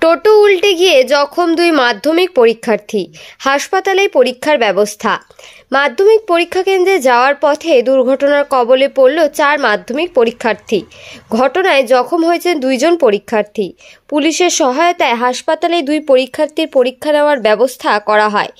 টোটো উল্টে গিয়ে জখম দুই মাধ্যমিক পরীক্ষার্থী, হাসপাতালে পরীক্ষার ব্যবস্থা। মাধ্যমিক পরীক্ষা কেন্দ্রে যাওয়ার পথে দুর্ঘটনার কবলে পড়ল 4 মাধ্যমিক পরীক্ষার্থী। ঘটনায় জখম হয়েছেন 2 জন পরীক্ষার্থী। পুলিশের সহায়তায় হাসপাতালে 2 পরীক্ষার্থীর পরীক্ষা নেওয়ার ব্যবস্থা করা হয়।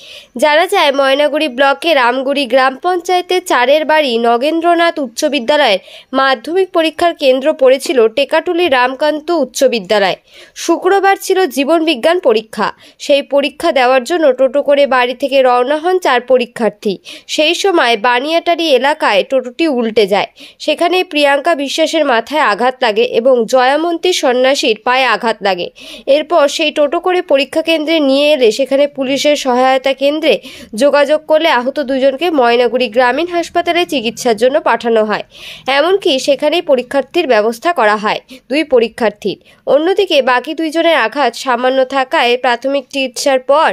জানা যায়, ময়নাগুড়ি ব্লকের রামগুড়ি গ্রাম পঞ্চায়েতের 4-এর বাড়ি নগেন্দ্রনাথ উচ্চ বিদ্যালয়ের মাধ্যমিক পরীক্ষার কেন্দ্র পড়েছিল টেকাটুলি রামকান্ত উচ্চ বিদ্যালয়। শুক্রবার ছিল জীবন বিজ্ঞান পরীক্ষা। সেই পরীক্ষা দেওয়ার জন্য টোটো করে বাড়ি থেকে রওনা হন 4 পরীক্ষার্থী। সেই সময় বানিয়াটারি এলাকায় টোটোটি উল্টে যায়। সেখানে প্রিয়াঙ্কা বিশ্বাসের মাথায় আঘাত লাগে এবং জয়ামন্তী সন্ন্যাসীর পায়ে আঘাত লাগে। এরপর সেই টোটো করে পরীক্ষা কেন্দ্রে নিয়ে এলে সেখানে পুলিশের সহায়তা কেন্দ্রে যোগাযোগ করলে আহত 2 জনকে ময়নাগুড়ি গ্রামীণ হাসপাতালে চিকিৎসার জন্য পাঠানো হয়। এমনকি সেখানেই পরীক্ষার্থীর ব্যবস্থা করা হয় 2 পরীক্ষার্থীর। অন্যদিকে বাকি 2 জনের আঘাত সামান্য থাকায় প্রাথমিক চিকিৎসার পর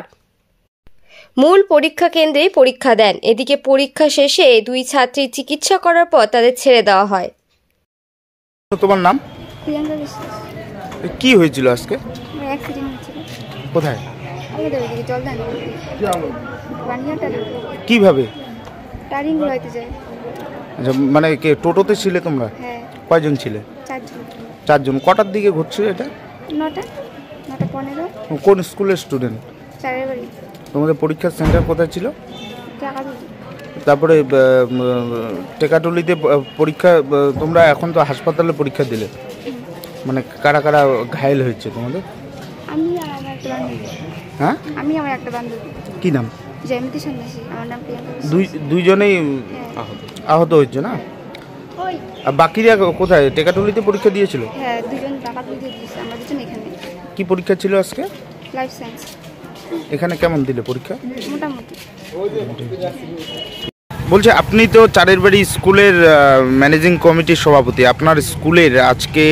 মূল পরীক্ষা কেন্দ্রেই পরীক্ষা দেন। এদিকে পরীক্ষা শেষে 2 ছাত্রীর চিকিৎসা করার পর তাদের ছেড়ে দেওয়া হয়। তোমার নাম? প্রিয়াঙ্কা বিশ্বাস। কি হয়েছিল আজকে? অ্যাক্সিডেন্ট হয়েছিল। কোথায়? আমাদের ওইদিকে জলদান বানিয়াটারি। কিভাবে? টারিং হইতে যায়। আচ্ছা, মানে কে টোটোতে ছিলে তোমরা? হ্যাঁ। কয়জন ছিলে? 4 জন। 4 জন। কটার দিকে ঘটছিল এটা? 9:15। কোন স্কুলের স্টুডেন্ট? 4-এর বাড়ি। তোমাদের পরীক্ষার সেন্টার কোথায় ছিল? টাকাটুলি। তারপরে টেকাটুলিতে পরীক্ষা, তোমরা এখন তো হাসপাতালে পরীক্ষা দিলে, মানে কারা কারা ঘায়েল হয়েছে তোমাদের? আমি আর আমার একটা বান্ধবী। হ্যাঁ, আমি আমার একটা বান্ধবী। কি নাম? জয়মতী সন্ন্যাসী। আমার নাম প্রিয়াঙ্কা বিশ্বাস। দুইজনেই আহত হয়েছে না? আর বাকিরা কোথায়? টেকাটুলিতে পরীক্ষা দিয়েছিল? হ্যাঁ, 2 জন টাকাটুলিতে দিয়েছে, আমরা 2 জন এখানে। কি পরীক্ষা ছিল আজকে? Life science. এখানে কেমন দিলে পরীক্ষা? মোটামুটি। বলছে আপনি তো 4-এর বাড়ি স্কুলের ম্যানেজিং কমিটির সভাপতি। আপনার স্কুলের আজকে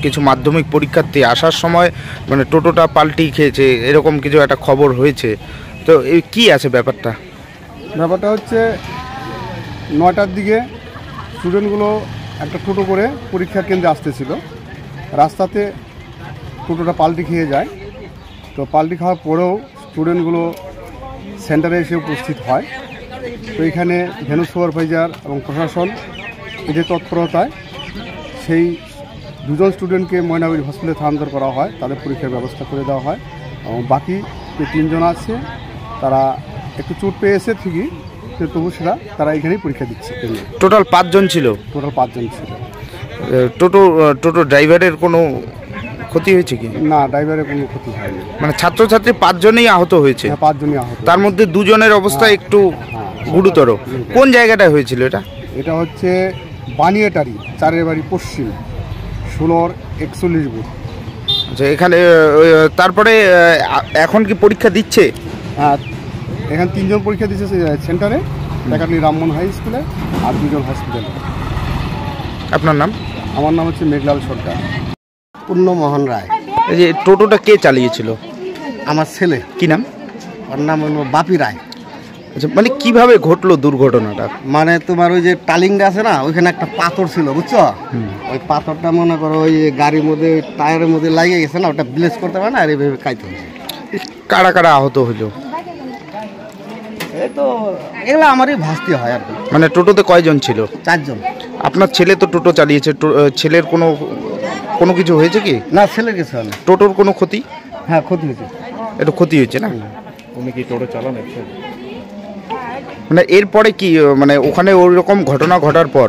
কিছু মাধ্যমিক পরীক্ষার্থী আসার সময় মানে টোটোটা পাল্টি খেয়েছে, এরকম কিছু একটা খবর হয়েছে, তো এই কি আছে ব্যাপারটা? ব্যাপারটা হচ্ছে 9টার দিকে স্টুডেন্টগুলো একটা টোটো করে পরীক্ষা কেন্দ্রে আসতেছিল। রাস্তাতে টোটোটা পাল্টি খেয়ে যায়। তো পাল্টি খাওয়ার পরেও স্টুডেন্টগুলো সেন্টারে এসে উপস্থিত হয়। তো এখানে ভেন্যু সুপারভাইজার এবং প্রশাসন এদের তৎপরতায় সেই 2 জন স্টুডেন্টকে ময়নাগুড়ি হসপিটালে স্থানান্তর করা হয়, তাদের পরীক্ষার ব্যবস্থা করে দেওয়া হয়। এবং বাকি যে 3 জন আছে তারা একটু চোট পেয়েছে ঠিকই, তবু তারা এখানেই পরীক্ষা দিচ্ছে। টোটাল 5 জন ছিল? টোটাল 5 জন ছিল। টোটো ড্রাইভারের কোনো ক্ষতি হয়েছে কি? না, ড্রাইভারের কোনো ক্ষতি হয়নি। মানে ছাত্রছাত্রী 5 জনেই আহত হয়েছে? 5 জনই আহত। তার মধ্যে 2 জনের অবস্থা একটু গুরুতর। কোন জায়গাটায় হয়েছিল এটা? এটা হচ্ছে বানিয়াটারি 4-এর বাড়ি পশ্চিম 16-41 বুথ। আচ্ছা, এখানে তারপরে এখন কি পরীক্ষা দিচ্ছে? হ্যাঁ, এখানে 3 জন পরীক্ষা দিচ্ছে সেন্টারে, টেকাটুলি রামমোহন হাই স্কুলে, আর 2 জন হসপিটালে। আপনার নাম? আমার নাম হচ্ছে মেঘলাল সরকার। পূর্ণমোহন রায়। এই যে টোটোটা কে চালিয়েছিল? আমার ছেলে। কি নাম? ওর নাম হলো বাপি রায়। আচ্ছা, মানে কিভাবে ঘটলো দুর্ঘটনাটা? মানে তোমার ওই যে টালিংটা আছে না, ওইখানে একটা পাথর ছিল, বুঝছো? ওই পাথরটা মনে করো ওই গাড়ির মধ্যে টায়ারের মধ্যে লাগিয়ে গেছে না, ওটা ব্লেস করতে পারে না, আর এইভাবে কাইতে হয়েছে। কারা কারা আহত হইলো? এই তো এগুলো আমারই ভাসতে হয় আর কি। মানে টোটোতে কয়জন ছিল? 4 জন। আপনার ছেলে তো টোটো চালিয়েছে, ছেলের কোনো কিছু হয়েছে কি? না, ছেলের কিছু হয় না। টোটোর কোনো ক্ষতি? হ্যাঁ, ক্ষতি হয়েছে। একটু ক্ষতি হয়েছে না? উনি কি টোটো চালান? মানে এরপরে কি, মানে ওখানে ওই রকম ঘটনা ঘটার পর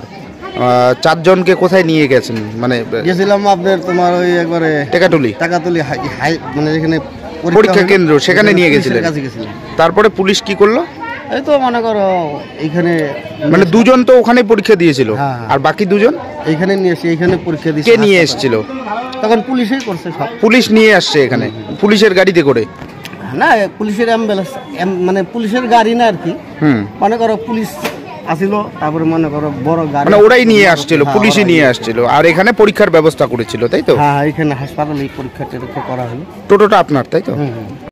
4 জনকে কোথায় নিয়ে গেছেন? মানে গেছিলাম আপনার তোমার ওই একবারে টেকাটুলি হাই, মানে যেখানে পরীক্ষা কেন্দ্র, সেখানে নিয়ে গেছিলেন। তারপরে পুলিশ কি করলো? এই তো মনে করো এইখানে মানে 2 জন তো ওখানে পরীক্ষা দিয়েছিল, আর বাকি 2 জন এইখানে নিয়ে এসে এইখানে পরীক্ষা দিয়েছে। কে নিয়ে এসেছিল? তখন পুলিশই করছে সব। পুলিশ নিয়ে আসছে এখানে, পুলিশের গাড়িতে করে? না, পুলিশের অ্যাম্বুলেন্স, মানে পুলিশের গাড়ি না আর কি। মনে করো পুলিশ আসিল, তারপরে মনে করো বড় গাড়ি, মানে ওরাই নিয়ে আসছিল, পুলিশই নিয়ে আসছিল, আর এখানে পরীক্ষার ব্যবস্থা করেছিল, তাই তো? হ্যাঁ, এখানে হাসপাতালে পরীক্ষা করা হলো। টোটোটা আপনার, তাই তো?